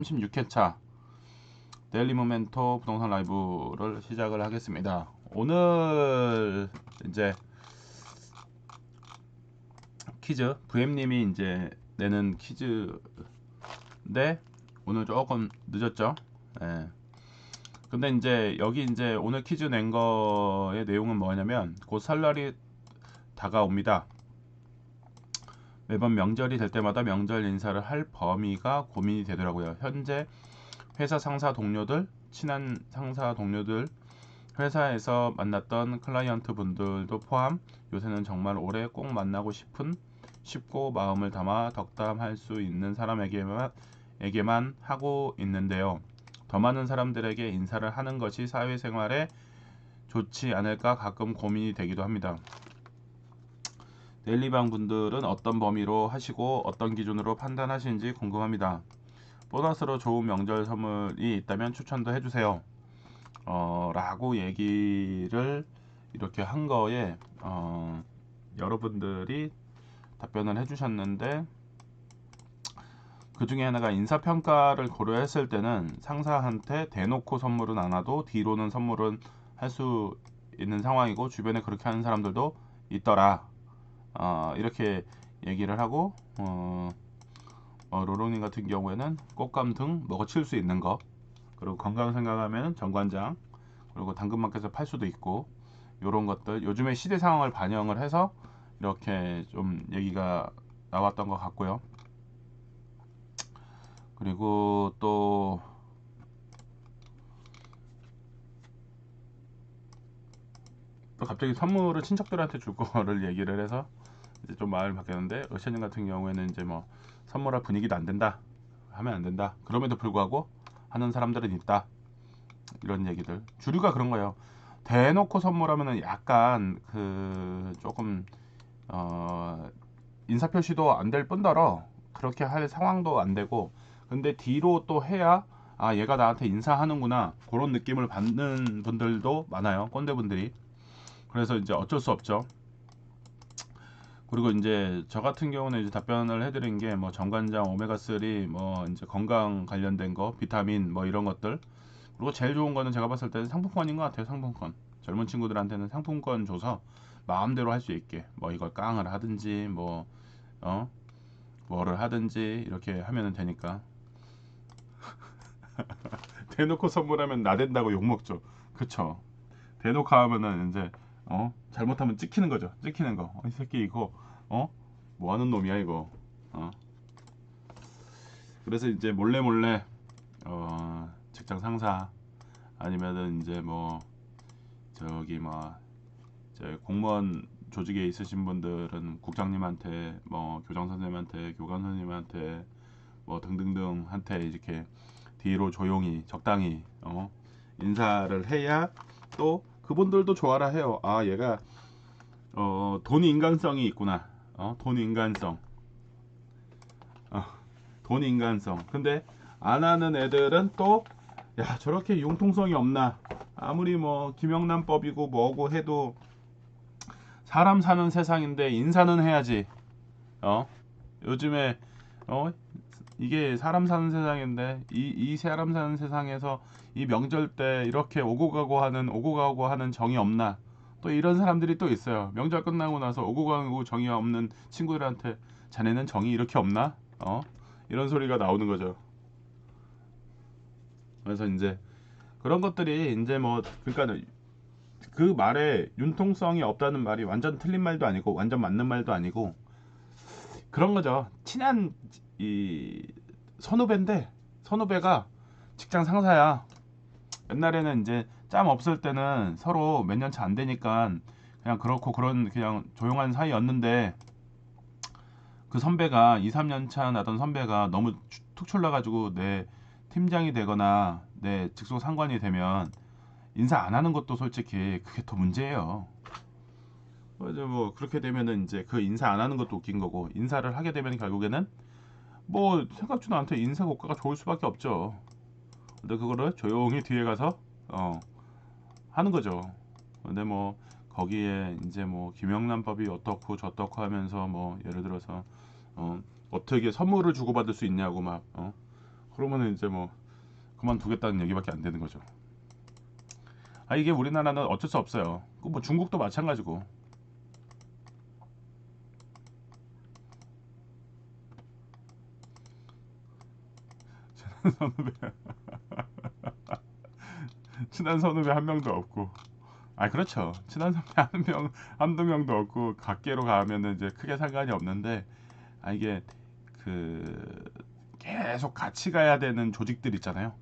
36회차 데일리 모멘토 부동산 라이브를 시작을 하겠습니다. 오늘 이제 퀴즈 VM님이 이제 내는 퀴즈인데 오늘 조금 늦었죠. 예. 근데 이제 여기 이제 오늘 퀴즈 낸 거의 내용은 뭐냐면 곧 설날이 다가옵니다. 매번 명절이 될 때마다 명절 인사를 할 범위가 고민이 되더라고요. 현재 회사 상사 동료들, 친한 상사 동료들, 회사에서 만났던 클라이언트 분들도 포함 요새는 정말 오래 꼭 만나고 쉽고 마음을 담아 덕담할 수 있는 사람에게만 하고 있는데요. 더 많은 사람들에게 인사를 하는 것이 사회생활에 좋지 않을까 가끔 고민이 되기도 합니다. 데일리방 분들은 어떤 범위로 하시고 어떤 기준으로 판단하시는지 궁금합니다. 보너스로 좋은 명절 선물이 있다면 추천도 해주세요. 라고 얘기를 이렇게 한 거에 여러분들이 답변을 해주셨는데, 그 중에 하나가 인사평가를 고려했을 때는 상사한테 대놓고 선물은 안 하도 뒤로는 선물은 할 수 있는 상황이고 주변에 그렇게 하는 사람들도 있더라. 이렇게 얘기를 하고, 로로님 같은 경우에는 꽃감 등 먹어칠 수 있는 거, 그리고 건강 생각하면 정관장, 그리고 당근마켓에서 팔 수도 있고, 이런 것들 요즘의 시대 상황을 반영을 해서 이렇게 좀 얘기가 나왔던 것 같고요. 그리고 또 갑자기 선물을 친척들한테 줄 거를 얘기를 해서 이제 좀 마음을 바뀌었는데, 러시아님 같은 경우에는 이제 뭐 선물할 분위기도 안 된다, 하면 안 된다, 그럼에도 불구하고 하는 사람들은 있다, 이런 얘기들 주류가 그런 거예요. 대놓고 선물하면은 약간 그 조금 인사 표시도 안 될 뿐더러 그렇게 할 상황도 안 되고, 근데 뒤로 또 해야 얘가 나한테 인사하는구나, 그런 느낌을 받는 분들도 많아요, 꼰대분들이. 그래서 이제 어쩔 수 없죠. 그리고 이제 저 같은 경우는 이제 답변을 해드린 게 뭐 정관장, 오메가3, 뭐 이제 건강 관련된 거, 비타민 뭐 이런 것들. 그리고 제일 좋은 거는 제가 봤을 때는 상품권인 것 같아요. 상품권. 젊은 친구들한테는 상품권 줘서 마음대로 할 수 있게 뭐 이걸 깡을 하든지 어 뭐를 하든지 이렇게 하면은 되니까. 대놓고 선물하면 나댄다고 욕먹죠. 그쵸? 대놓고 하면은 이제 잘못하면 찍히는 거죠. 찍히는 거. 이 새끼 이거 어? 뭐 하는 놈이야 이거. 어? 그래서 이제 몰래 몰래 직장 상사, 아니면은 이제 뭐 저기 뭐 저 공무원 조직에 있으신 분들은 국장님한테, 뭐 교장 선생님한테, 교감 선생님한테, 뭐 등등등한테 이렇게 뒤로 조용히 적당히 인사를 해야 또 그분들도 좋아라 해요. 얘가 돈 인간성이 있구나. 돈 인간성. 어, 돈 인간성. 근데 안 하는 애들은 또 야, 저렇게 융통성이 없나. 아무리 뭐 김영란법이고 뭐고 해도 사람 사는 세상인데 인사는 해야지. 어? 요즘에 어? 이게 사람 사는 세상인데 이 사람 사는 세상에서 이 명절 때 이렇게 오고 가고 하는 정이 없나? 또 이런 사람들이 또 있어요. 명절 끝나고 나서 오고 가고 정이 없는 친구들한테 자네는 정이 이렇게 없나? 이런 소리가 나오는 거죠. 그래서 이제 그런 것들이 이제 뭐 그러니까 그 말에 융통성이 없다는 말이 완전 틀린 말도 아니고 완전 맞는 말도 아니고, 그런 거죠. 친한 이 선후배인데 선후배가 직장 상사야. 옛날에는 이제 짬 없을 때는 서로 몇 년 차 안 되니까 그냥 그렇고 그런 그냥 조용한 사이였는데, 그 선배가 2, 3년 차 나던 선배가 너무 툭 출나가지고 내 팀장이 되거나 내 직속 상관이 되면 인사 안 하는 것도 솔직히 그게 더 문제예요. 맞아, 뭐 그렇게 되면은 이제 그 인사 안 하는 것도 웃긴 거고, 인사를 하게 되면 결국에는 뭐 생각지도 않게 인사 고과가 좋을 수밖에 없죠. 근데 그거를 조용히 뒤에 가서 어, 하는 거죠. 근데 뭐 거기에 이제 뭐 김영란법이 어떻고 저떻고 하면서 뭐 예를 들어서 어떻게 선물을 주고받을 수 있냐고 막 그러면은 이제 뭐 그만두겠다는 얘기밖에 안 되는 거죠. 아 이게 우리나라는 어쩔 수 없어요. 그 뭐 중국도 마찬가지고. 선후배 친한 선후배 한 명도 없고. 아 그렇죠. 친한 선배 한 명, 한두 명도 없고 각계로 가면은 이제 크게 상관이 없는데 아 이게 그 계속 같이 가야 되는 조직들 있잖아요.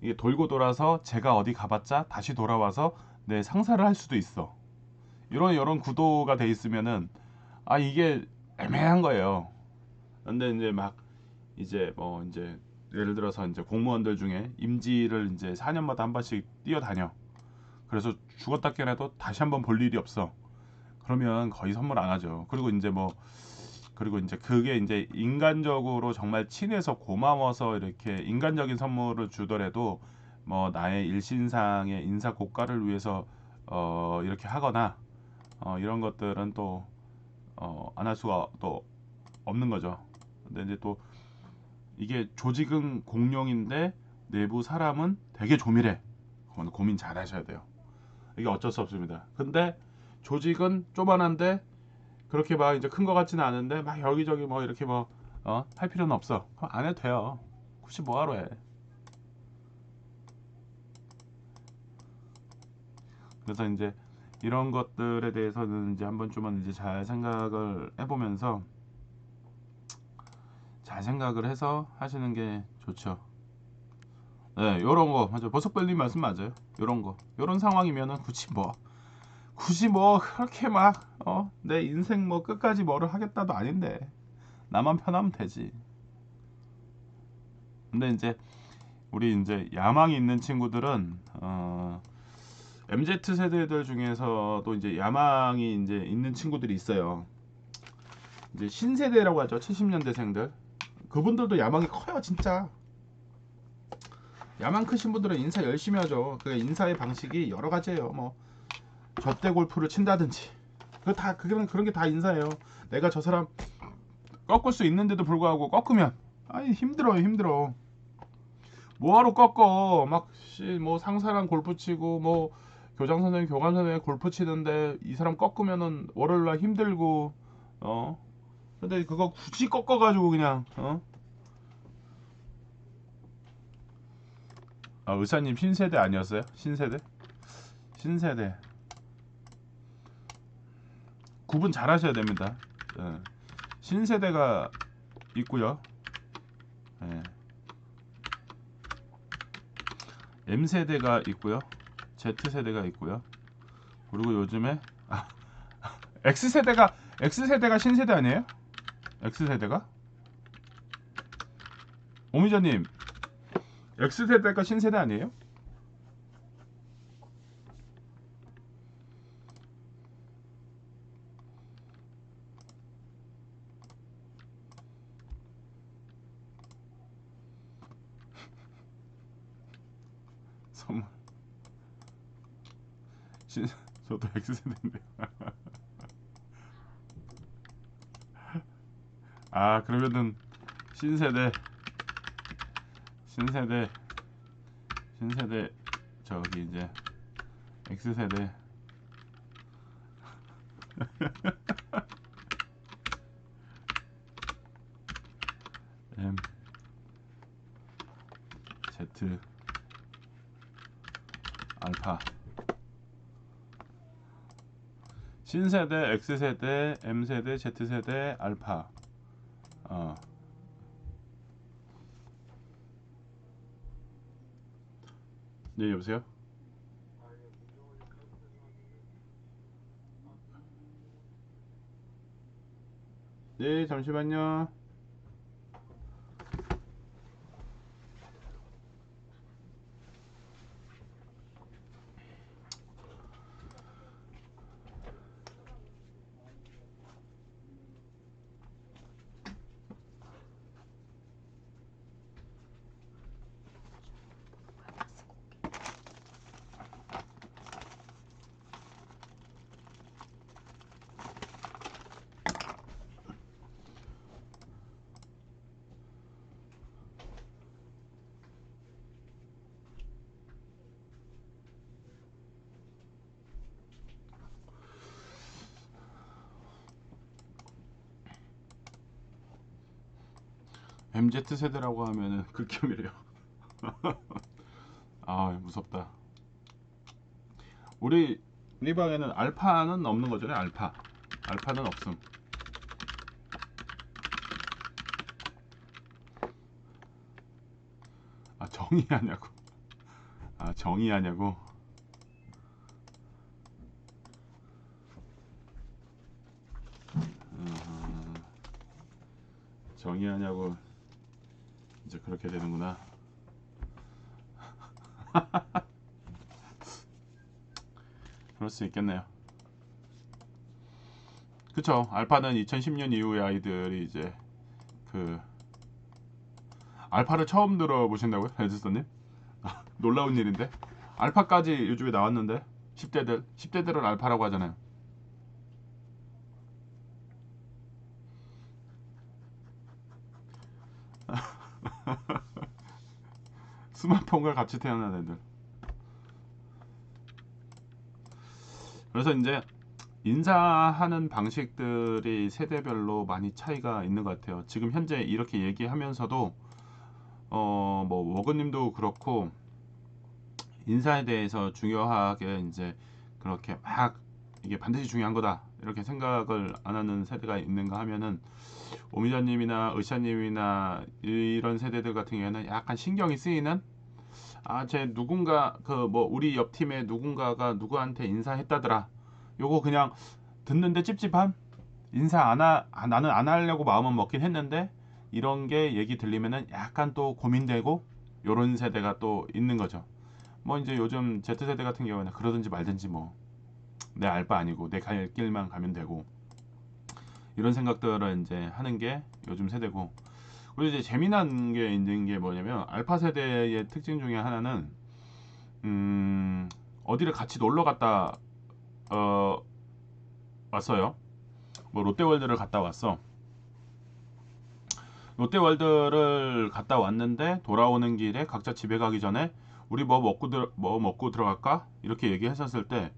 이게 돌고 돌아서 제가 어디 가봤자 다시 돌아와서 내 상사를 할 수도 있어. 이런 구도가 돼 있으면은 아 이게 애매한 거예요. 근데 이제 막 이제 뭐 이제 예를 들어서 이제 공무원들 중에 임지를 이제 4년마다 한 번씩 뛰어다녀. 그래서 죽었다 깨나도 다시 한번 볼 일이 없어. 그러면 거의 선물 안 하죠. 그리고 이제 뭐 그리고 이제 그게 이제 인간적으로 정말 친해서 고마워서 이렇게 인간적인 선물을 주더라도 뭐 나의 일신상의 인사 고과를 위해서 이렇게 하거나 이런 것들은 또 안 할 수가 또 없는 거죠. 근데 이제 또 이게 조직은 공룡인데 내부 사람은 되게 조밀해. 그건 고민 잘 하셔야 돼요. 이게 어쩔 수 없습니다. 근데 조직은 조만한데 그렇게 막 이제 큰 거 같지는 않은데 막 여기저기 뭐 이렇게 뭐 할 필요는 없어. 그럼 안 해도 돼요. 굳이 뭐하러 해. 그래서 이제 이런 것들에 대해서는 이제 한 번쯤은 이제 잘 생각을 해보면서 잘 생각을 해서 하시는 게 좋죠. 네, 요런 거 맞아요. 버섯별님 말씀 맞아요. 요런 거, 요런 상황이면은 굳이 뭐 그렇게 막 내 인생 뭐 끝까지 뭐를 하겠다도 아닌데 나만 편하면 되지. 근데 이제 우리 이제 야망이 있는 친구들은 MZ 세대들 중에서도 이제 야망이 이제 있는 친구들이 있어요. 이제 신세대라고 하죠. 70년대생들. 그분들도 야망이 커요, 진짜. 야망 크신 분들은 인사 열심히 하죠. 그 인사의 방식이 여러 가지예요. 뭐 젖대 골프를 친다든지. 그런 게 다 인사예요. 내가 저 사람 꺾을 수 있는데도 불구하고 꺾으면 아니 힘들어요, 힘들어. 뭐하러 꺾어? 뭐 상사랑 골프 치고 뭐 교장 선생님, 교감 선생님 골프 치는데 이 사람 꺾으면은 월요일 날 힘들고 어. 근데 그거 굳이 꺾어가지고 그냥 아, 의사님 신세대 아니었어요? 신세대? 신세대. 구분 잘 하셔야 됩니다. 예. 신세대가 있고요. 예. M세대가 있고요. Z세대가 있고요. 그리고 요즘에 X세대가 신세대 아니에요? X세대가? 오미자님 X세대가 신세대 아니에요? 선물 신 저도 X세대인데. 아 그러면은 신세대 신세대 신세대 저기 이제 X세대 M Z 알파 신세대 X세대 M세대 Z세대 알파 어. 네 여보세요? 네 잠시만요. MZ 세대라고 하면은 극혐이래요. 아 무섭다. 우리 방에는 알파는 없는 거잖아요. 알파는 없음. 아 정의하냐고. 아 정의하냐고. 정의하냐고. 이제 그렇게 되는구나. 그럴 수 있겠네요. 그쵸. 알파는 2010년 이후의 아이들이 이제 그 알파를 처음 들어보신다고요? 레드스터님? 놀라운 일인데. 알파까지 요즘에 나왔는데 10대들은 알파라고 하잖아요. 스마트폰과 같이 태어난 애들. 그래서 이제 인사하는 방식들이 세대별로 많이 차이가 있는 것 같아요. 지금 현재 이렇게 얘기하면서도 뭐 워그님도 그렇고 인사에 대해서 중요하게 이제 그렇게 막 이게 반드시 중요한 거다 이렇게 생각을 안 하는 세대가 있는가 하면은 오미자님이나 의샤님이나 이런 세대들 같은 경우에는 약간 신경이 쓰이는 제 누군가 그 뭐 우리 옆 팀에 누군가가 누구한테 인사했다더라. 요거 그냥 듣는데 찝찝함. 나는 안 하려고 마음은 먹긴 했는데 이런 게 얘기 들리면은 약간 또 고민되고 요런 세대가 또 있는 거죠. 뭐 이제 요즘 Z세대 같은 경우에는 그러든지 말든지 뭐 내 알바 아니고 내 갈 길만 가면 되고 이런 생각들을 이제 하는 게 요즘 세대고. 그리고 이제 재미난 게 있는 게 뭐냐면 알파 세대의 특징 중에 하나는 어디를 같이 놀러 갔다 어, 왔어요. 뭐 롯데월드를 갔다 왔어. 롯데월드를 갔다 왔는데 돌아오는 길에 각자 집에 가기 전에 우리 뭐 먹고 들어갈까? 이렇게 얘기했었을 때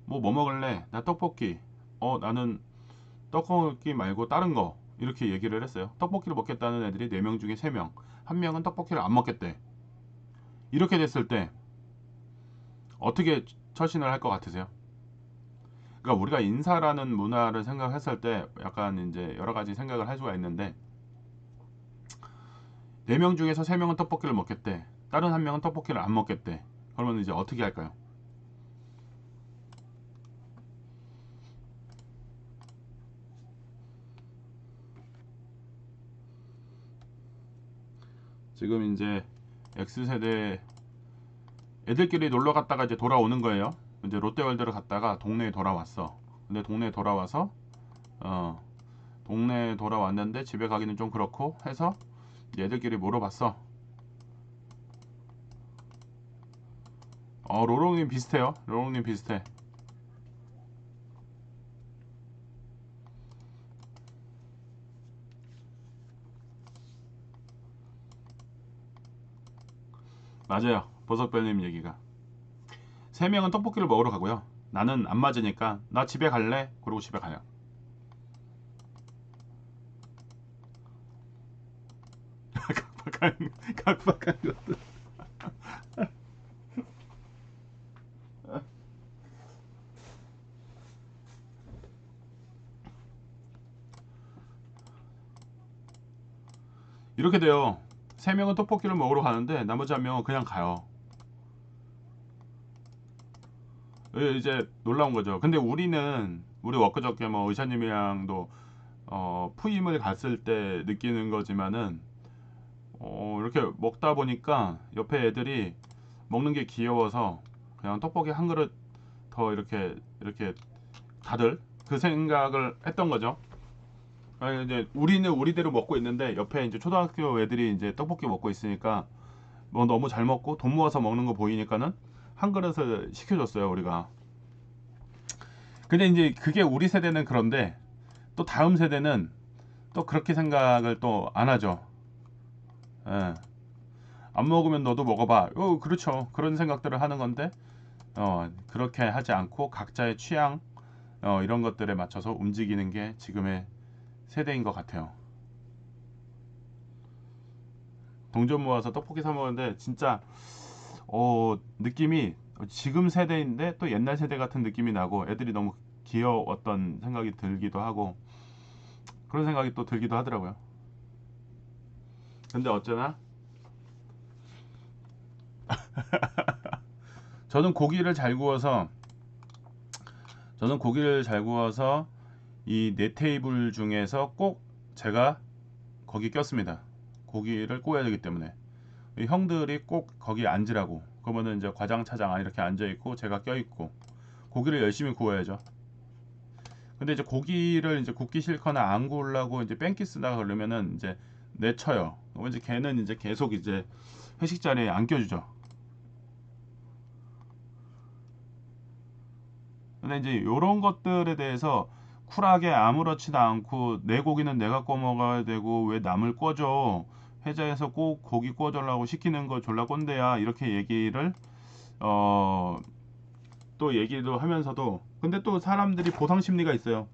뭐 먹을래? 나 떡볶이. 나는 떡볶이 말고 다른 거. 이렇게 얘기를 했어요. 떡볶이를 먹겠다는 애들이 4명 중에 3명. 한 명은 떡볶이를 안 먹겠대. 이렇게 됐을 때 어떻게 처신을 할 것 같으세요? 그러니까 우리가 인사라는 문화를 생각했을 때 약간 이제 여러 가지 생각을 할 수가 있는데 4명 중에서 3명은 떡볶이를 먹겠대. 다른 한 명은 떡볶이를 안 먹겠대. 그러면 이제 어떻게 할까요? 지금 이제 X세대 애들끼리 놀러 갔다가 이제 돌아오는 거예요. 이제 롯데월드를 갔다가 동네에 돌아왔어. 근데 동네에 돌아와서 어 동네에 돌아왔는데 집에 가기는 좀 그렇고 해서 얘들끼리 물어봤어. 로롱님 비슷해요. 로롱님 비슷해. 맞아요. 보석별님 얘기가. 3명은 떡볶이를 먹으러 가고요. 나는 안 맞으니까 나 집에 갈래? 그러고 집에 가요. 각박한 것도. 이렇게 돼요. 3명은 떡볶이를 먹으러 가는데 나머지 한 명은 그냥 가요. 이제 놀라운 거죠. 근데 우리 엊그저께 뭐 의사님이랑도 푸임을 갔을 때 느끼는 거지만은 이렇게 먹다 보니까 옆에 애들이 먹는 게 귀여워서 그냥 떡볶이 한 그릇 더 이렇게 다들 그 생각을 했던 거죠. 아니, 이제 우리는 우리대로 먹고 있는데 옆에 이제 초등학교 애들이 이제 떡볶이 먹고 있으니까 뭐 너무 잘 먹고 돈 모아서 먹는 거 보이니까는 한 그릇을 시켜줬어요 우리가. 근데 이제 그게 우리 세대는 그런데 또 다음 세대는 또 그렇게 생각을 또 안 하죠. 예. 안 먹으면 너도 먹어봐. 그렇죠. 그런 생각들을 하는 건데 그렇게 하지 않고 각자의 취향 이런 것들에 맞춰서 움직이는 게 지금의 세대인 것 같아요. 동전 모아서 떡볶이 사 먹었는데 진짜 느낌이 지금 세대인데 또 옛날 세대 같은 느낌이 나고 애들이 너무 귀여웠던 생각이 들기도 하고 그런 생각이 또 들기도 하더라고요. 근데 어쩌나 저는 고기를 잘 구워서 저는 고기를 잘 구워서 이 네 테이블 중에서 꼭 제가 거기 꼈습니다. 고기를 구워야 되기 때문에 이 형들이 꼭 거기 앉으라고 그러면은 이제 과장 차장 이렇게 앉아 있고 제가 껴 있고 고기를 열심히 구워야죠. 근데 이제 고기를 이제 굽기 싫거나 안 구우려고 이제 뺑기 쓰다가 그러면은 이제 내쳐요. 그럼 이제 걔는 이제 계속 이제 회식 자리에 안 껴주죠. 근데 이제 요런 것들에 대해서 쿨하게 아무렇지도 않고 내 고기는 내가 구워 먹어야 되고 왜 남을 꿔줘, 회사에서 꼭 고기 구워달라고 시키는 거 졸라 꼰대야, 이렇게 얘기를 어 또 얘기도 하면서도 근데 또 사람들이 보상 심리가 있어요.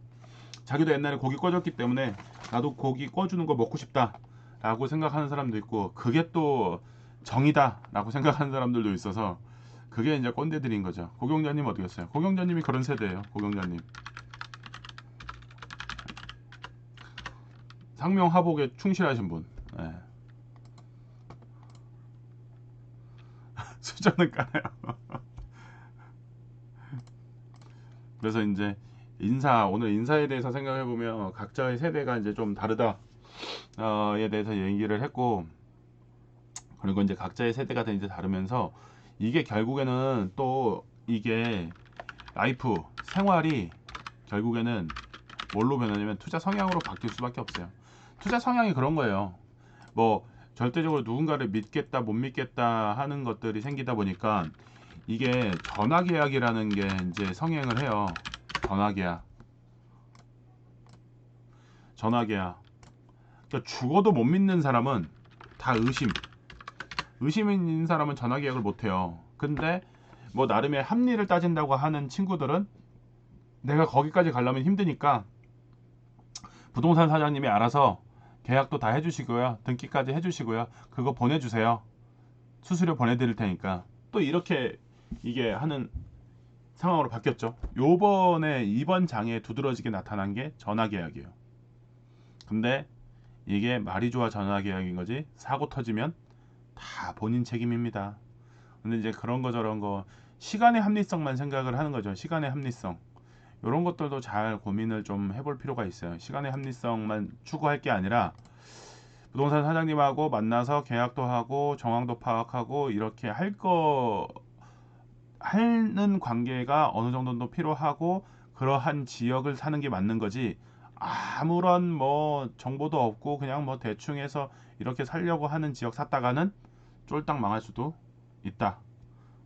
자기도 옛날에 고기 꺼줬기 때문에 나도 고기 꺼주는 거 먹고 싶다 라고 생각하는 사람도 있고 그게 또 정이다 라고 생각하는 사람들도 있어서 그게 이제 꼰대들인 거죠. 고경자님 어디 갔어요? 고경자님이 그런 세대예요. 고경자님 상명하복에 충실하신 분. 예. 수저는 까나요. 그래서 이제 오늘 인사에 대해서 생각해 보면 각자의 세대가 이제 좀 다르다 에 대해서 얘기를 했고 그리고 이제 각자의 세대가 다 이제 다르면서 이게 결국에는 또 이게 라이프 생활이 결국에는 뭘로 변하냐면 투자 성향으로 바뀔 수밖에 없어요. 투자 성향이 그런 거예요. 뭐 절대적으로 누군가를 믿겠다 못 믿겠다 하는 것들이 생기다 보니까 이게 전화계약이라는 게 이제 성행을 해요. 전화계약, 전화계약. 그러니까 죽어도 못 믿는 사람은 다 의심 있는 사람은 전화계약을 못 해요. 근데 뭐 나름의 합리를 따진다고 하는 친구들은 내가 거기까지 가려면 힘드니까 부동산 사장님이 알아서 계약도 다 해주시고요. 등기까지 해주시고요. 그거 보내주세요. 수수료 보내드릴 테니까. 또 이렇게 이게 하는 상황으로 바뀌었죠. 요번에 이번 장에 두드러지게 나타난 게 전화계약이에요. 근데 이게 말이 좋아 전화계약인 거지 사고 터지면 다 본인 책임입니다. 근데 이제 그런 거 저런 거 시간의 합리성만 생각을 하는 거죠. 시간의 합리성. 이런 것들도 잘 고민을 좀 해볼 필요가 있어요. 시간의 합리성만 추구할 게 아니라 부동산 사장님하고 만나서 계약도 하고 정황도 파악하고 이렇게 하는 관계가 어느 정도는 필요하고 그러한 지역을 사는 게 맞는 거지 아무런 뭐 정보도 없고 그냥 뭐 대충 해서 이렇게 살려고 하는 지역 샀다가는 쫄딱 망할 수도 있다.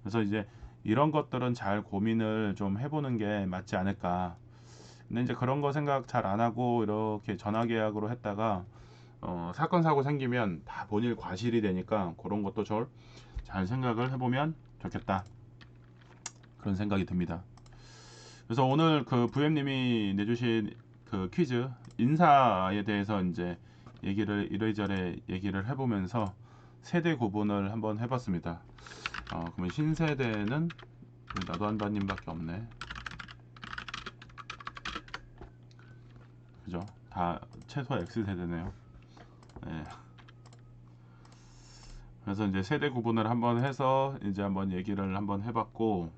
그래서 이제 이런 것들은 잘 고민을 좀 해보는 게 맞지 않을까. 근데 이제 그런 거 생각 잘 안 하고 이렇게 전화 계약으로 했다가 사건 사고 생기면 다 본인 과실이 되니까 그런 것도 잘 생각을 해보면 좋겠다. 그런 생각이 듭니다. 그래서 오늘 그 부엠님이 내주신 그 퀴즈 인사에 대해서 이제 얘기를 이래저래 얘기를 해보면서 세대 구분을 한번 해봤습니다. 그러면 신세대는 나도 한바님밖에 없네. 그죠? 다 최소 X세대네요. 네. 그래서 이제 세대 구분을 한번 해서 이제 한번 얘기를 한번 해봤고